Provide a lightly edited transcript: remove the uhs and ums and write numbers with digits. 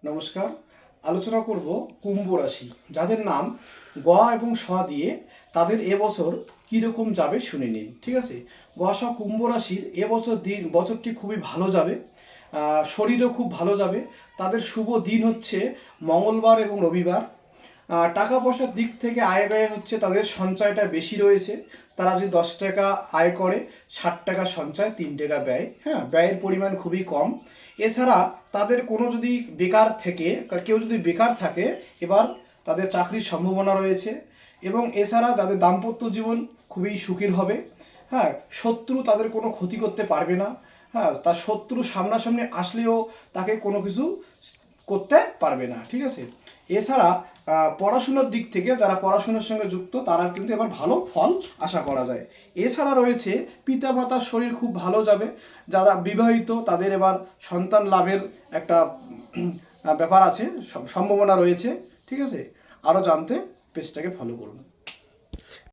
নমস্কার। আলোচনা করব কুম্ভ রাশি, যাদের নাম গ এবং স দিয়ে তাদের এবছর কীরকম যাবে শুনে নিন। ঠিক আছে, গ স কুম্ভ রাশির এবছর বছরটি খুবই ভালো যাবে। শরীরও খুব ভালো যাবে। তাদের শুভ দিন হচ্ছে মঙ্গলবার এবং রবিবার। টাকা পয়সার দিক থেকে আয় ব্যয় হচ্ছে তাদের সঞ্চয়টা বেশি রয়েছে। তারা যদি 10 টাকা আয় করে 60 টাকা সঞ্চয়, 3 টাকা ব্যয়। হ্যাঁ, ব্যয়ের পরিমাণ খুবই কম। এছাড়া তাদের কোনো যদি বেকার থেকে কেউ যদি বেকার থাকে, এবার তাদের চাকরির সম্ভাবনা রয়েছে। এবং এছাড়া যাদের দাম্পত্য জীবন খুবই সুখের হবে। হ্যাঁ, শত্রু তাদের কোনো ক্ষতি করতে পারবে না। হ্যাঁ, তার শত্রু সামনাসামনি আসলেও তাকে কোনো কিছু করতে পারবে না। ঠিক আছে, এছাড়া পড়াশুনোর দিক থেকে যারা পড়াশুনোর সঙ্গে যুক্ত তারা কিন্তু এবার ভালো ফল আশা করা যায়। এছাড়া রয়েছে পিতামাতার শরীর খুব ভালো যাবে। যারা বিবাহিত তাদের এবার সন্তান লাভের একটা ব্যাপার আছে, সম্ভাবনা রয়েছে। ঠিক আছে, আরও জানতে পেজটাকে ফলো করুন।